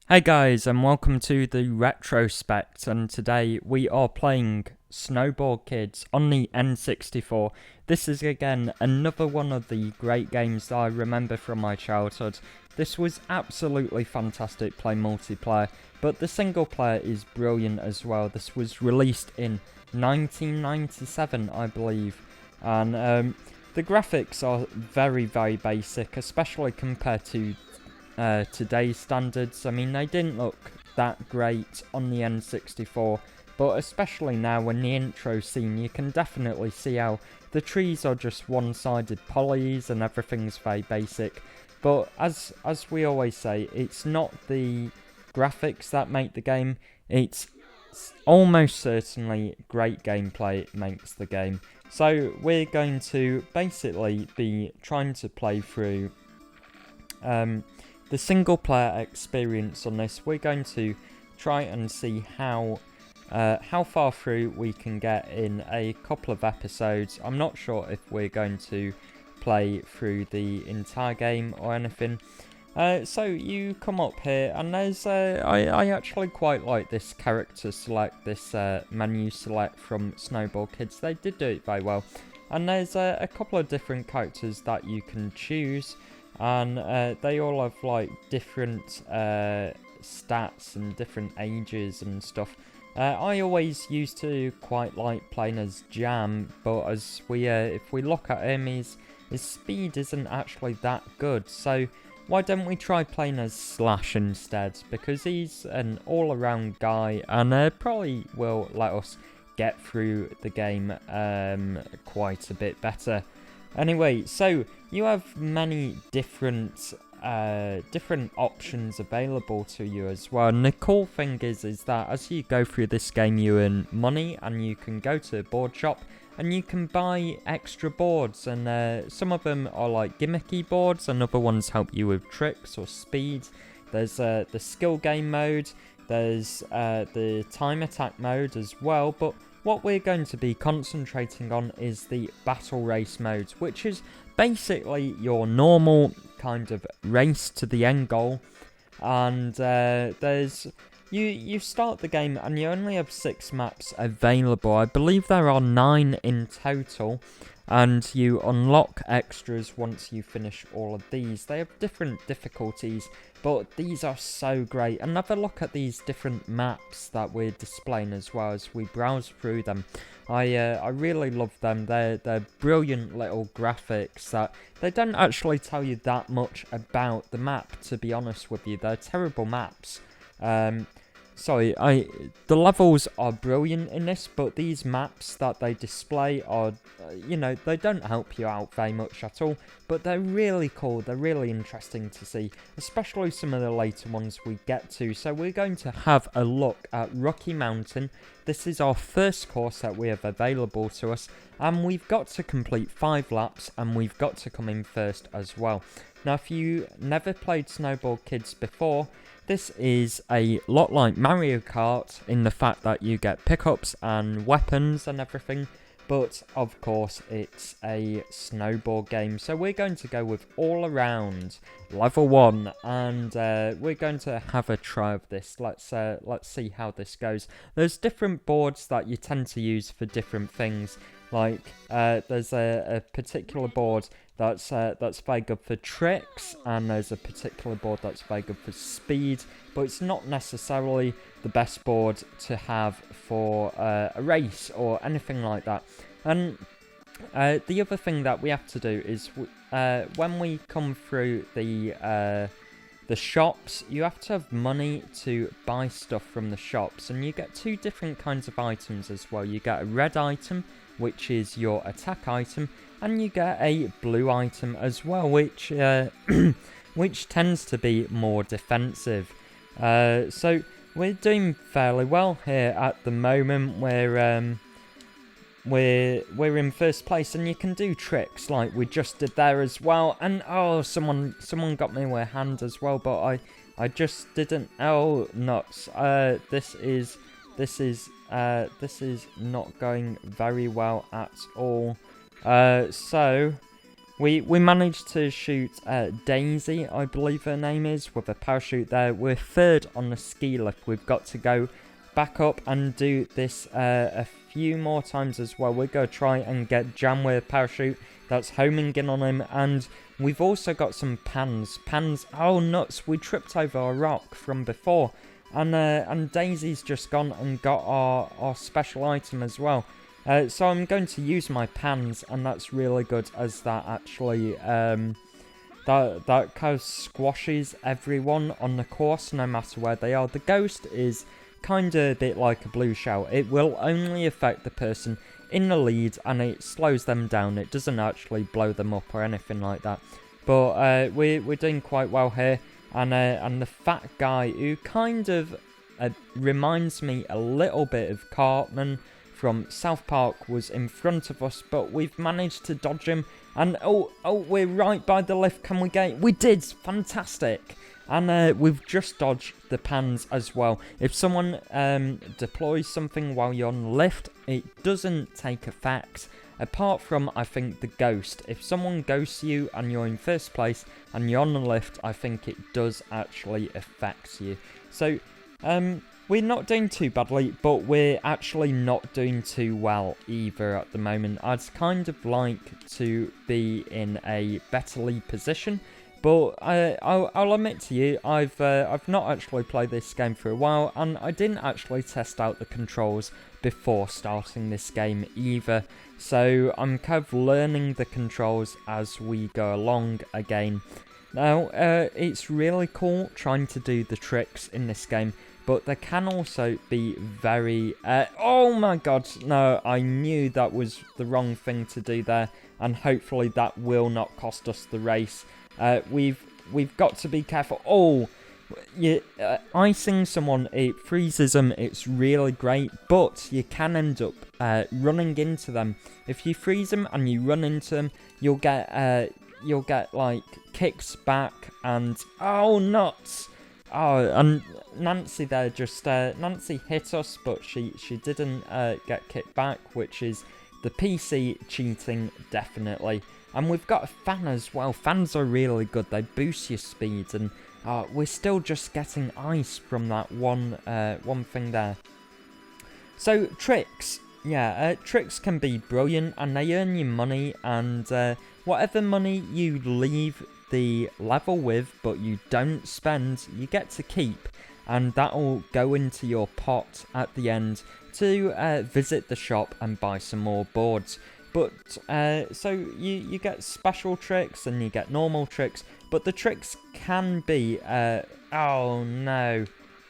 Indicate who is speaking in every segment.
Speaker 1: Hey guys, and welcome to the Retrospect, and today we are playing Snowboard Kids on the N64. This is again another one of the great games that I remember from my childhood. This was absolutely fantastic playing multiplayer, but the single player is brilliant as well. This was released in 1997, I believe, and the graphics are very basic, especially compared to today's standards. I mean, they didn't look that great on the N64, but especially now in the intro scene, you can definitely see how the trees are just one-sided polys and everything's very basic. But as we always say, it's not the graphics that make the game, it's almost certainly great gameplay makes the game. So we're going to basically be trying to play through the single player experience on this. We're going to try and see how far through we can get in a couple of episodes. I'm not sure if we're going to play through the entire game or anything. So you come up here, and there's I actually quite like this character select, this menu select from Snowboard Kids. They did do it very well, and there's a couple of different characters that you can choose. And they all have like different stats and different ages and stuff. I always used to quite like playing as Jam, but as we if we look at him, his speed isn't actually that good. So why don't we try playing as Slash instead? Because he's an all-around guy and probably will let us get through the game quite a bit better. Anyway, so you have many different options available to you as well. And the cool thing is that as you go through this game, you earn money, and you can go to a board shop and you can buy extra boards. And some of them are like gimmicky boards, and other ones help you with tricks or speed. There's the skill game mode. There's the time attack mode as well, but what we're going to be concentrating on is the battle race mode, which is basically your normal kind of race to the end goal. And there's you start the game and you only have 6 maps available. I believe there are 9 in total, and you unlock extras once you finish all of these. They have different difficulties, but these are so great. And have a look at these different maps that we're displaying as well as we browse through them. I really love them. They're brilliant little graphics that they don't actually tell you that much about the map, to be honest with you. They're terrible maps. The levels are brilliant in this, but these maps that they display are, they don't help you out very much at all, but they're really cool, they're really interesting to see, especially some of the later ones we get to. So we're going to have a look at Rocky Mountain. This is our first course that we have available to us, and we've got to complete 5 laps, and we've got to come in first as well. Now, if you never played Snowboard Kids before, this is a lot like Mario Kart in the fact that you get pickups and weapons and everything, but of course it's a snowboard game. So we're going to go with all around level 1, and we're going to have a try of this. Let's see how this goes. There's different boards that you tend to use for different things. Like there's a particular board that's very good for tricks, and there's a particular board that's very good for speed, but it's not necessarily the best board to have for a race or anything like that. And the other thing that we have to do is when we come through the shops, you have to have money to buy stuff from the shops, and you get 2 different kinds of items as well. You get a red item, which is your attack item, and you get a blue item as well, which which tends to be more defensive. So we're doing fairly well here at the moment. We're in first place, and you can do tricks like we just did there as well. And oh, someone got me with a hand as well, but I just didn't. Oh, nuts! This is not going very well at all. So We managed to shoot Daisy, I believe her name is, with a parachute there. We're third on the ski lift. We've got to go back up and do this a few more times as well. We're going to try and get Jam with a parachute. That's homing in on him. And we've also got some pans. Oh nuts, we tripped over a rock from before. And Daisy's just gone and got our special item as well. So I'm going to use my pans, and that's really good, as that actually that kind of squashes everyone on the course, no matter where they are. The ghost is kind of a bit like a blue shell. It will only affect the person in the lead, and it slows them down. It doesn't actually blow them up or anything like that. But we're doing quite well here, and the fat guy, who kind of reminds me a little bit of Cartman from South Park, was in front of us, but we've managed to dodge him. And oh, we're right by the lift. Can we get? We did, fantastic. And we've just dodged the pans as well. If someone deploys something while you're on the lift, it doesn't take effect. Apart from, I think, the ghost. If someone ghosts you and you're in first place and you're on the lift, I think it does actually affect you. So, we're not doing too badly, but we're actually not doing too well either at the moment. I'd kind of like to be in a better lead position, but I'll admit to you, I've not actually played this game for a while, and I didn't actually test out the controls before starting this game either. So I'm kind of learning the controls as we go along again. Now, it's really cool trying to do the tricks in this game, but there can also be very... oh my god, no, I knew that was the wrong thing to do there, and hopefully that will not cost us the race. We've got to be careful. Oh, icing someone, it freezes them, it's really great, but you can end up running into them. If you freeze them and you run into them, you'll get like kicks back, and oh nuts. Oh, and Nancy there just, Nancy hit us, but she didn't get kicked back, which is the PC cheating, definitely. And we've got a fan as well. Fans are really good, they boost your speed, and we're still just getting ice from that one thing there. So, tricks. Yeah, tricks can be brilliant, and they earn you money, and whatever money you leave the level with, but you don't spend, you get to keep, and that'll go into your pot at the end to visit the shop and buy some more boards. But so you get special tricks and you get normal tricks, but the tricks can be oh no,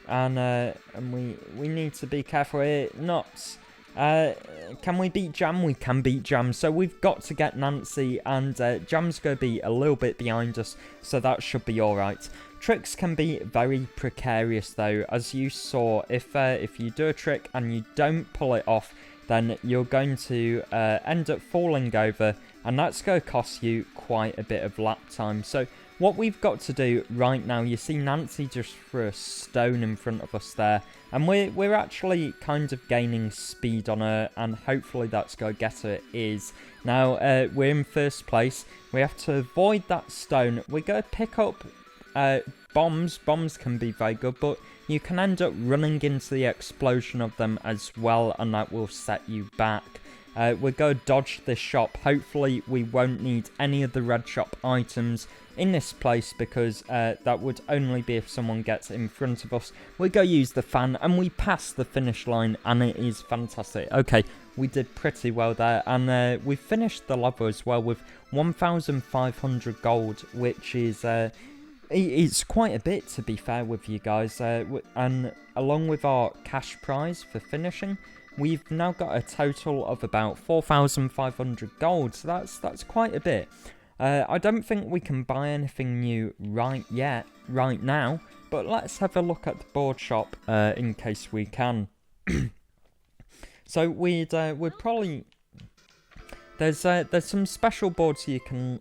Speaker 1: and we need to be careful here. Nuts. Can we beat Jam? We can beat Jam, so we've got to get Nancy, and Jam's going to be a little bit behind us, so that should be alright. Tricks can be very precarious though, as you saw. If you do a trick and you don't pull it off, then you're going to end up falling over, and that's going to cost you quite a bit of lap time. So what we've got to do right now, you see Nancy just threw a stone in front of us there, and we're actually kind of gaining speed on her, and hopefully that's going to get her is. Now, we're in first place. We have to avoid that stone. We're going to pick up bombs. Bombs can be very good, but you can end up running into the explosion of them as well, and that will set you back. We're going to dodge this shop. Hopefully we won't need any of the red shop items in this place, because that would only be if someone gets in front of us. We're going to use the fan, and we pass the finish line, and it is fantastic. Okay, we did pretty well there, and we finished the level as well with 1,500 gold, which is... it's quite a bit, to be fair with you guys, and along with our cash prize for finishing, we've now got a total of about 4,500 gold, so that's quite a bit. I don't think we can buy anything new right now, but let's have a look at the board shop in case we can. So we'd probably... There's some special boards you can...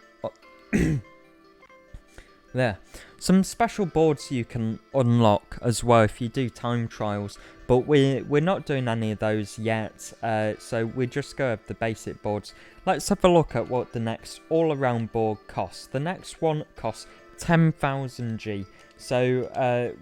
Speaker 1: There. Some special boards you can unlock as well if you do time trials, but we're not doing any of those yet, so we just go with the basic boards. Let's have a look at what the next all-around board costs. The next one costs 10,000 G. So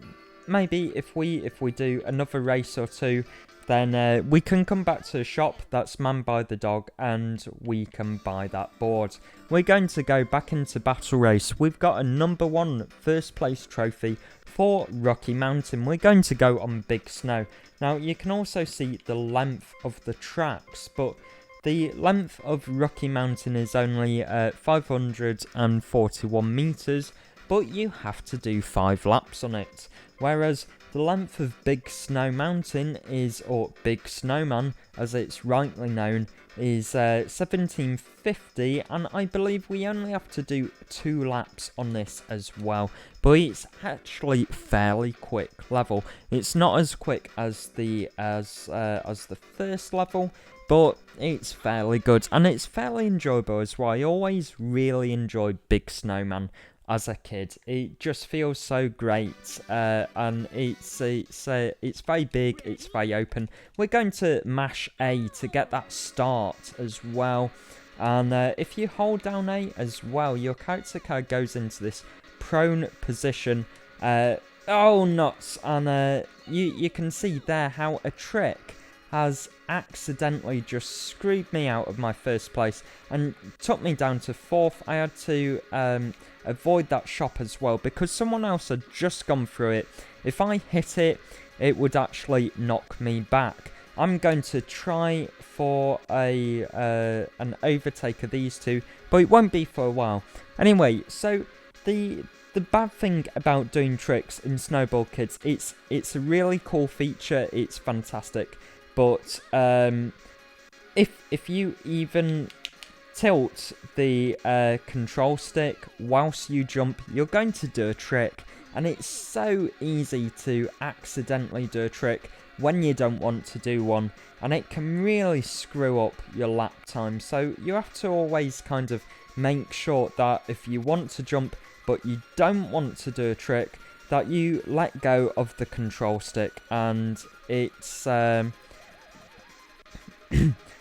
Speaker 1: maybe if we do another race or two, then we can come back to a shop that's manned by the dog and we can buy that board. We're going to go back into Battle Race. We've got a number 1 first place trophy for Rocky Mountain. We're going to go on Big Snow. Now you can also see the length of the tracks, but the length of Rocky Mountain is only 541 meters, but you have to do 5 laps on it. Whereas the length of Big Snow Mountain is, or Big Snowman as it's rightly known, is 1750, and I believe we only have to do 2 laps on this as well. But it's actually fairly quick level. It's not as quick as the first level, but it's fairly good and it's fairly enjoyable as well. I always really enjoyed Big Snowman as a kid. It just feels so great, and it's very big, it's very open. We're going to mash A to get that start as well, and if you hold down A as well, your character card goes into this prone position. Oh nuts! And you can see there how a trick has accidentally just screwed me out of my first place and took me down to 4th. I had to avoid that shop as well because someone else had just gone through it. If I hit it, it would actually knock me back. I'm going to try for an overtake of these two, but it won't be for a while. Anyway, so the bad thing about doing tricks in Snowboard Kids, it's a really cool feature, it's fantastic, but if you even tilt the control stick whilst you jump, you're going to do a trick, and it's so easy to accidentally do a trick when you don't want to do one, and it can really screw up your lap time. So you have to always kind of make sure that if you want to jump but you don't want to do a trick, that you let go of the control stick. And it's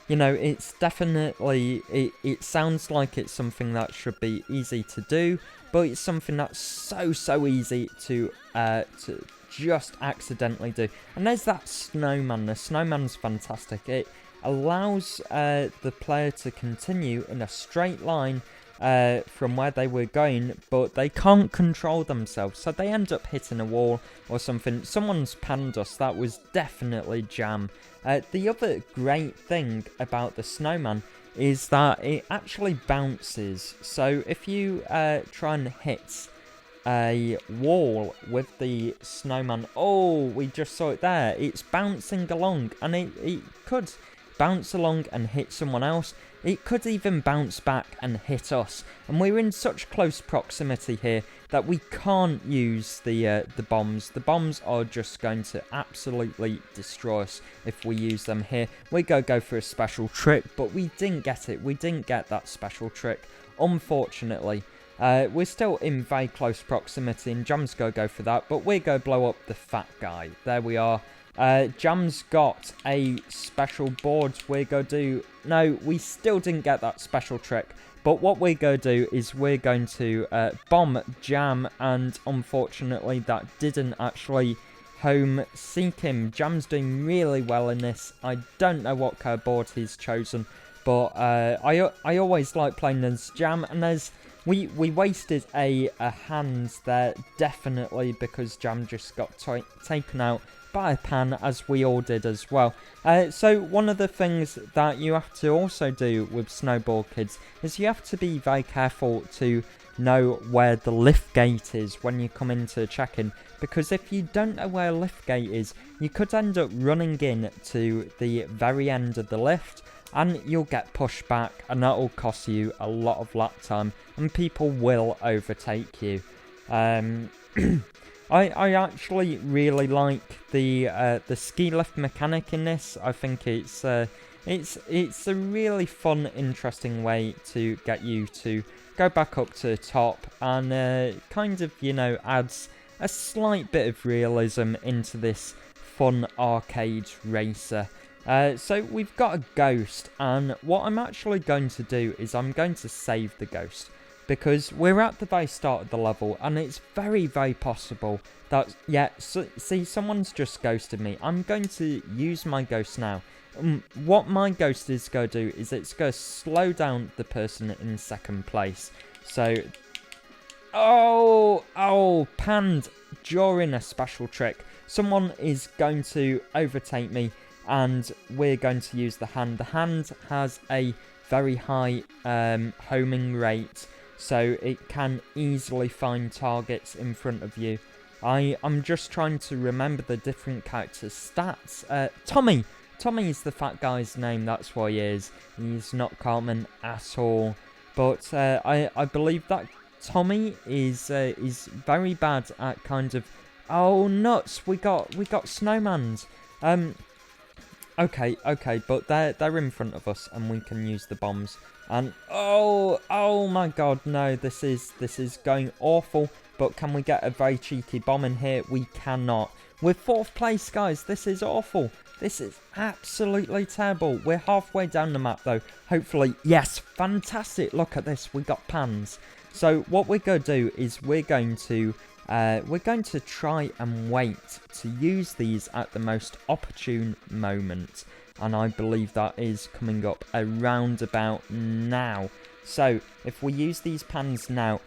Speaker 1: you know, it's definitely, it sounds like it's something that should be easy to do, but it's something that's so easy to just accidentally do. And there's that snowman. The snowman's fantastic. It allows the player to continue in a straight line from where they were going, but they can't control themselves, so they end up hitting a wall or something. Someone's panned us. That was definitely jam. The other great thing about the snowman is that it actually bounces. So if you try and hit a wall with the snowman, oh, we just saw it there, it's bouncing along, and it could bounce along and hit someone else. It could even bounce back and hit us, and we're in such close proximity here that we can't use the bombs. The bombs are just going to absolutely destroy us if we use them here. We're going to go for a special trick, but we didn't get it. We didn't get that special trick, unfortunately. We're still in very close proximity, and Jam's going to go for that, but we're going to blow up the fat guy. There we are. Jam's got a special board. We're going to do... No, we still didn't get that special trick. But what we're going to do is we're going to bomb Jam. And unfortunately, that didn't actually home seek him. Jam's doing really well in this. I don't know what kind of board he's chosen. But I always like playing as Jam. And there's... We wasted a hand there, definitely, because Jam just got taken out by a pan, as we all did as well. So one of the things that you have to also do with Snowboard Kids is you have to be very careful to know where the lift gate is when you come into check-in, because if you don't know where a lift gate is, you could end up running in to the very end of the lift, and you'll get pushed back, and that will cost you a lot of lap time, and people will overtake you. I actually really like the ski lift mechanic in this. I think it's a really fun, interesting way to get you to go back up to the top, and kind of, you know, adds a slight bit of realism into this fun arcade racer. So we've got a ghost, and what I'm actually going to do is I'm going to save the ghost, because we're at the very start of the level, and it's very, very possible that, yeah, see, someone's just ghosted me. I'm going to use my ghost now. What my ghost is going to do is it's going to slow down the person in second place. So, panned during a special trick. Someone is going to overtake me, and we're going to use the hand. The hand has a very high homing rate, so it can easily find targets in front of you. I'm just trying to remember the different characters' stats. Tommy is the fat guy's name, that's why he is. He's not Cartman at all. But I believe that Tommy is very bad at kind of... Oh, nuts! We got snowmans. Okay, but they're in front of us, and we can use the bombs. And oh my god, no, this is going awful. But can we get a very cheeky bomb in here? We cannot. We're 4th place, guys. This is awful. This is absolutely terrible. We're halfway down the map, though. Hopefully, yes, fantastic. Look at this. We got pans. So what we're going to do is we're going to try and wait to use these at the most opportune moment. And I believe that is coming up around about now. So if we use these pans now,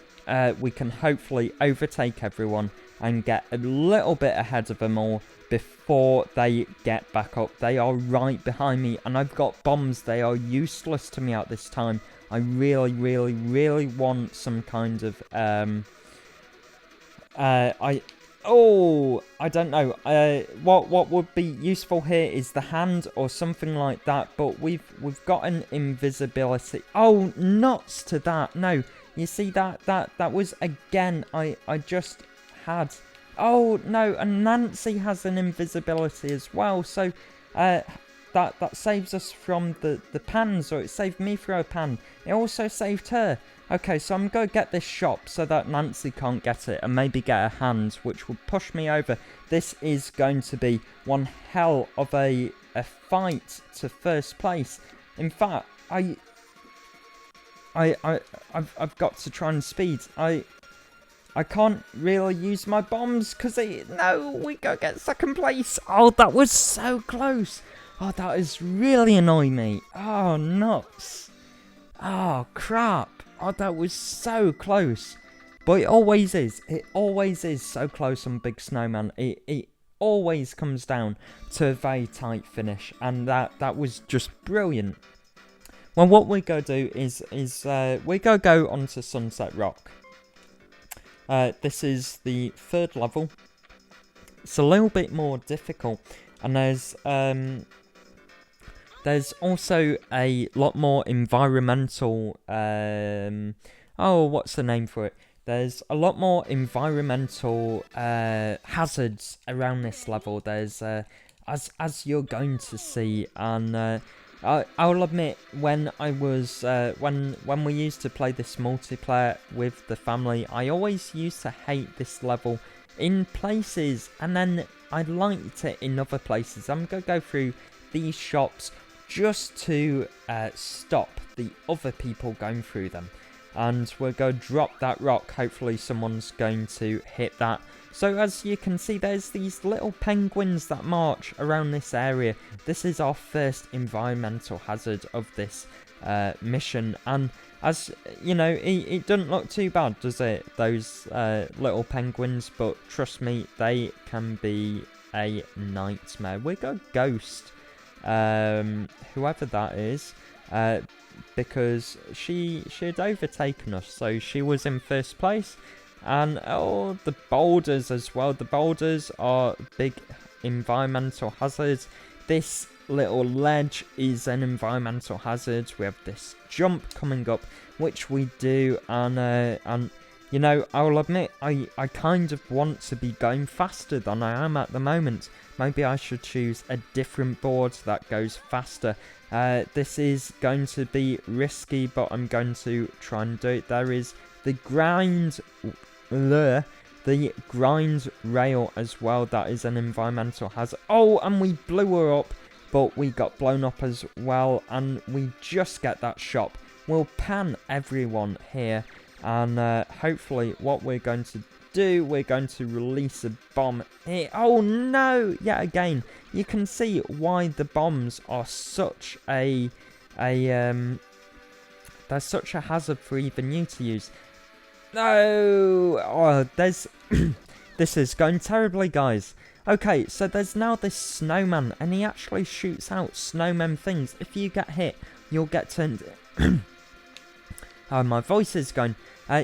Speaker 1: we can hopefully overtake everyone and get a little bit ahead of them all before they get back up. They are right behind me, and I've got bombs. They are useless to me at this time. I really, really, really want some kind of I don't know. What would be useful here is the hand or something like that. But we've got an invisibility. Oh, nuts to that! No, you see that was again. I just had. Oh no, and Nancy has an invisibility as well. So that saves us from the pans, or it saved me from a pan. It also saved her. Okay, so I'm going to get this shop so that Nancy can't get it, and maybe get a hand, which will push me over. This is going to be one hell of a fight to first place. In fact, I've got to try and speed. I can't really use my bombs because no, we go get second place. Oh, that was so close. Oh, that is really annoying me. Oh, nuts. Oh, crap. Oh, that was so close. But it always is. It always is so close on Big Snowman. It always comes down to a very tight finish. And that was just brilliant. Well, what we're going to do is we're going to go onto Sunset Rock. This is the 3rd level. It's a little bit more difficult. And there's also a lot more environmental, what's the name for it? There's a lot more environmental hazards around this level. There's, as you're going to see, and I'll admit, when I was, when we used to play this multiplayer with the family, I always used to hate this level in places, and then I liked it in other places. I'm going to go through these shops just to stop the other people going through them. And we're going to drop that rock. Hopefully someone's going to hit that. So as you can see, there's these little penguins that march around this area. This is our first environmental hazard of this mission. And as you know, it doesn't look too bad, does it? Those little penguins. But trust me, they can be a nightmare. We're going to ghost whoever that is, because she had overtaken us, so she was in 1st place. And oh, the boulders as well. The boulders are big environmental hazards. This little ledge is an environmental hazard. We have this jump coming up, which we do, and You know, I'll admit, I kind of want to be going faster than I am at the moment. Maybe I should choose a different board that goes faster. This is going to be risky, but I'm going to try and do it. There is the grind rail as well. That is an environmental hazard. Oh, and we blew her up, but we got blown up as well, and we just get that shop. We'll pan everyone here. And hopefully what we're going to do, we're going to release a bomb here. Oh no! Yet again, you can see why the bombs are such they're such a hazard for even you to use. No! Oh, there's... This is going terribly, guys. Okay, so there's now this snowman, and he actually shoots out snowman things. If you get hit, you'll get turned... Oh, my voice is going.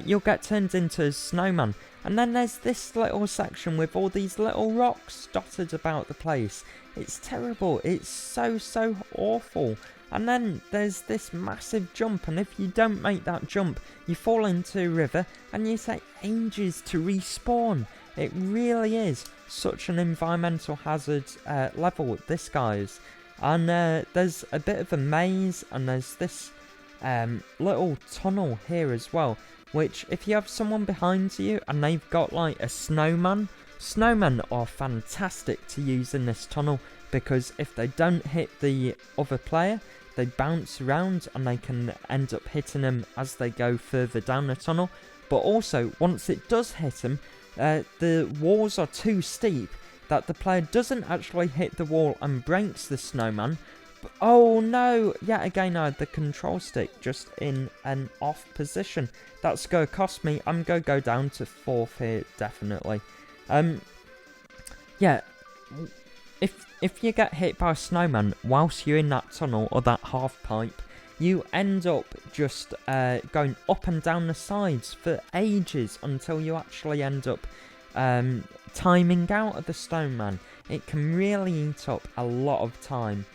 Speaker 1: You'll get turned into a snowman. And then there's this little section with all these little rocks dotted about the place. It's terrible. It's so awful. And then there's this massive jump. And if you don't make that jump, you fall into a river. And you take ages to respawn. It really is such an environmental hazard level, this guys. And there's a bit of a maze. And there's this... little tunnel here as well, which if you have someone behind you and they've got like a snowman are fantastic to use in this tunnel, because if they don't hit the other player, they bounce around and they can end up hitting them as they go further down the tunnel. But also, once it does hit them, the walls are too steep that the player doesn't actually hit the wall and breaks the snowman. Oh no, yet again I had the control stick just in an off position. That's going to cost me. I'm going to go down to 4th here, definitely. Yeah, if you get hit by a snowman whilst you're in that tunnel or that half pipe, you end up just going up and down the sides for ages until you actually end up timing out of the snowman. It can really eat up a lot of time.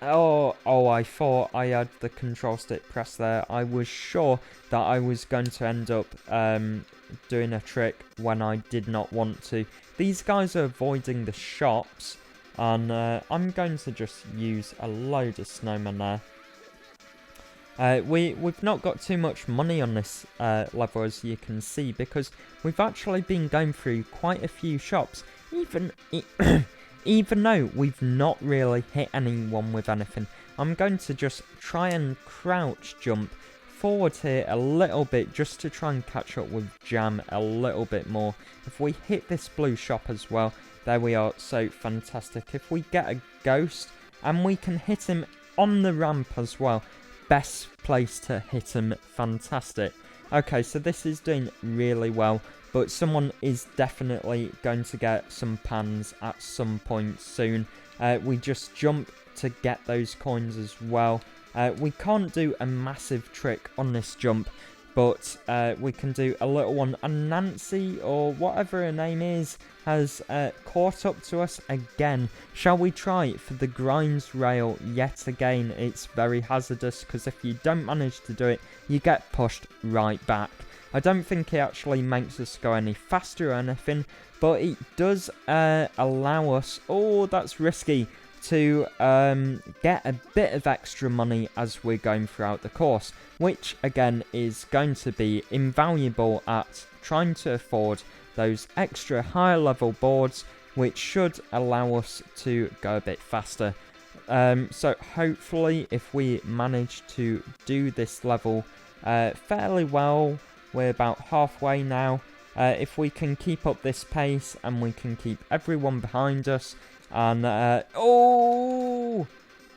Speaker 1: Oh, I thought I had the control stick pressed there. I was sure that I was going to end up doing a trick when I did not want to. These guys are avoiding the shops, and I'm going to just use a load of snowmen there. We've not got too much money on this level, as you can see, because we've actually been going through quite a few shops, even though we've not really hit anyone with anything. I'm going to just try and crouch jump forward here a little bit, just to try and catch up with Jam a little bit more. If we hit this blue shop as well, there we are, so fantastic. If we get a ghost, and we can hit him on the ramp as well, best place to hit him, fantastic. Okay, so this is doing really well, but someone is definitely going to get some pans at some point soon. We just jump to get those coins as well. We can't do a massive trick on this jump, but we can do a little one. And Nancy, or whatever her name is, has caught up to us again. Shall we try for the grinds rail yet again? It's very hazardous, because if you don't manage to do it, you get pushed right back. I don't think it actually makes us go any faster or anything, but it does allow us, oh, that's risky, to get a bit of extra money as we're going throughout the course, which again is going to be invaluable at trying to afford those extra higher level boards, which should allow us to go a bit faster. So hopefully, if we manage to do this level fairly well, we're about halfway now. If we can keep up this pace and we can keep everyone behind us, and oh,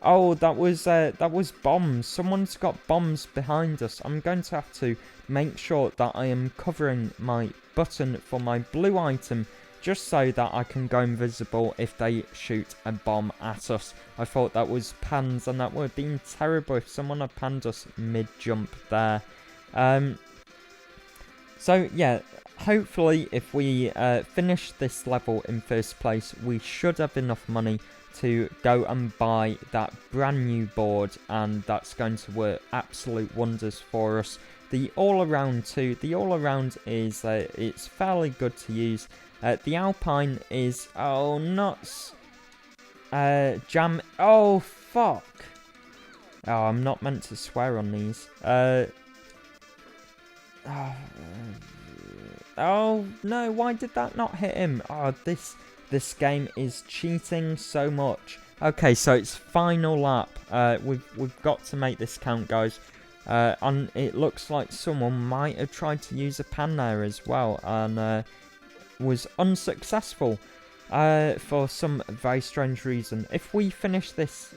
Speaker 1: that was bombs. Someone's got bombs behind us. I'm going to have to make sure that I am covering my button for my blue item, just so that I can go invisible if they shoot a bomb at us. I thought that was pans, and that would have been terrible if someone had panned us mid-jump there. So yeah, hopefully if we finish this level in first place, we should have enough money to go and buy that brand new board, and that's going to work absolute wonders for us. The all-around too. The all-around is it's fairly good to use. The Alpine is nuts. Jam. Oh fuck. Oh, I'm not meant to swear on these. Oh no, why did that not hit him? Oh, this game is cheating so much. Okay, so it's final lap. We've got to make this count, guys. And it looks like someone might have tried to use a pan there as well, and was unsuccessful for some very strange reason. If we finish this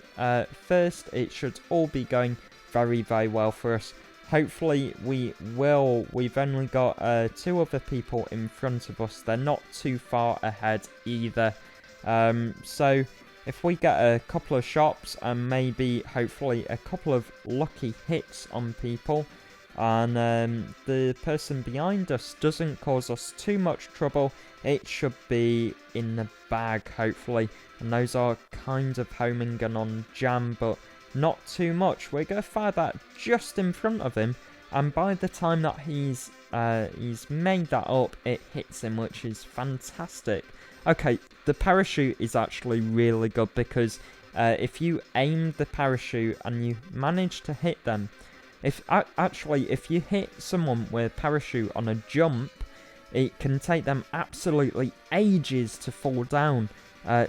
Speaker 1: first, it should all be going very, very well for us. Hopefully we will. We've only got 2 other people in front of us. They're not too far ahead either. So if we get a couple of shots and maybe hopefully a couple of lucky hits on people, and the person behind us doesn't cause us too much trouble, it should be in the bag hopefully. And those are kind of homing in on Jam, but not too much. We're going to fire that just in front of him, and by the time that he's made that up, it hits him, which is fantastic. Okay, the parachute is actually really good, because if you aim the parachute and you manage to hit them, if you hit someone with a parachute on a jump, it can take them absolutely ages to fall down.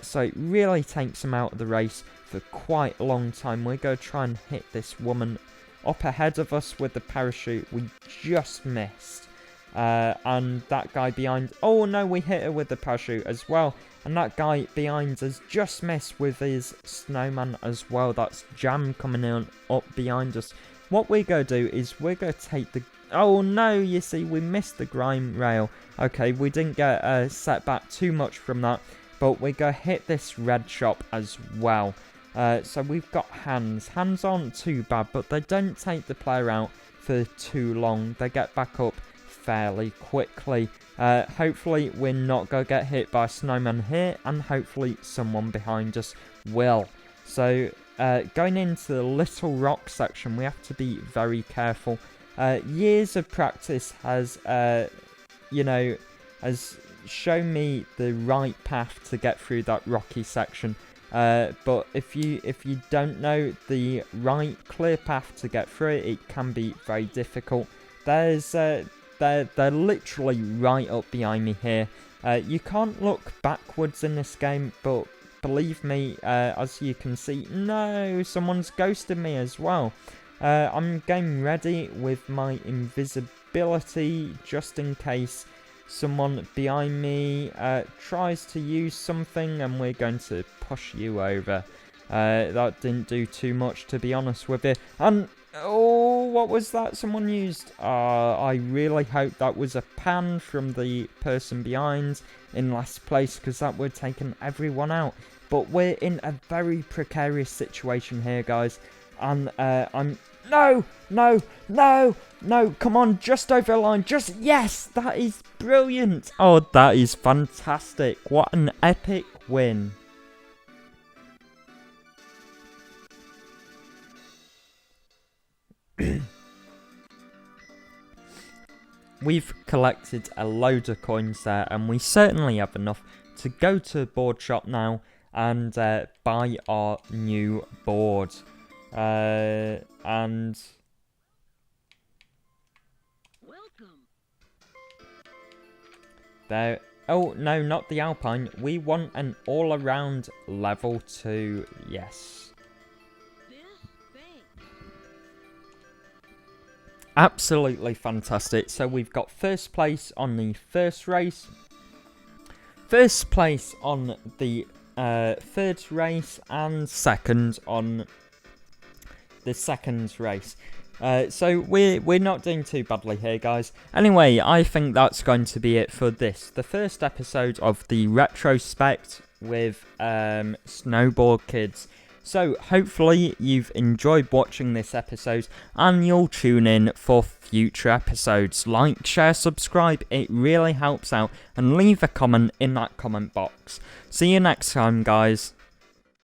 Speaker 1: So it really takes them out of the race for quite a long time. We're going to try and hit this woman up ahead of us with the parachute. We just missed. And that guy behind... Oh no, we hit her with the parachute as well. And that guy behind has just missed with his snowman as well. That's Jam coming in up behind us. What we're going to do is we're going to take the... Oh no, you see, we missed the grime rail. Okay, we didn't get set back too much from that. But we're going to hit this red shop as well. So we've got hands. Hands aren't too bad, but they don't take the player out for too long. They get back up fairly quickly. Hopefully we're not going to get hit by a snowman here, and hopefully someone behind us will. So going into the little rock section, we have to be very careful. Years of practice has, has shown me the right path to get through that rocky section. But if you don't know the right clear path to get through it, it can be very difficult. They're literally right up behind me here. You can't look backwards in this game, but believe me, as you can see, no, someone's ghosted me as well. I'm getting ready with my invisibility just in case someone behind me tries to use something, and we're going to push you over. That didn't do too much, to be honest with you. And oh, what was that someone used? I really hope that was a pan from the person behind in last place, because that would have taken everyone out. But we're in a very precarious situation here, guys. And No, come on, just over the line, yes, that is brilliant. Oh, that is fantastic. What an epic win. We've collected a load of coins there, and we certainly have enough to go to the board shop now and buy our new board. And welcome. There. Oh no, not the Alpine. We want an all-around level 2. Yes. Absolutely fantastic. So we've got first place on the first race, first place on the third race, and second on the second race. So we're not doing too badly here, guys. Anyway, I think that's going to be it for this, the first episode of the Retrospect with Snowboard Kids. So hopefully you've enjoyed watching this episode, and you'll tune in for future episodes. Like, share, subscribe, it really helps out, and leave a comment in that comment box. See you next time, guys.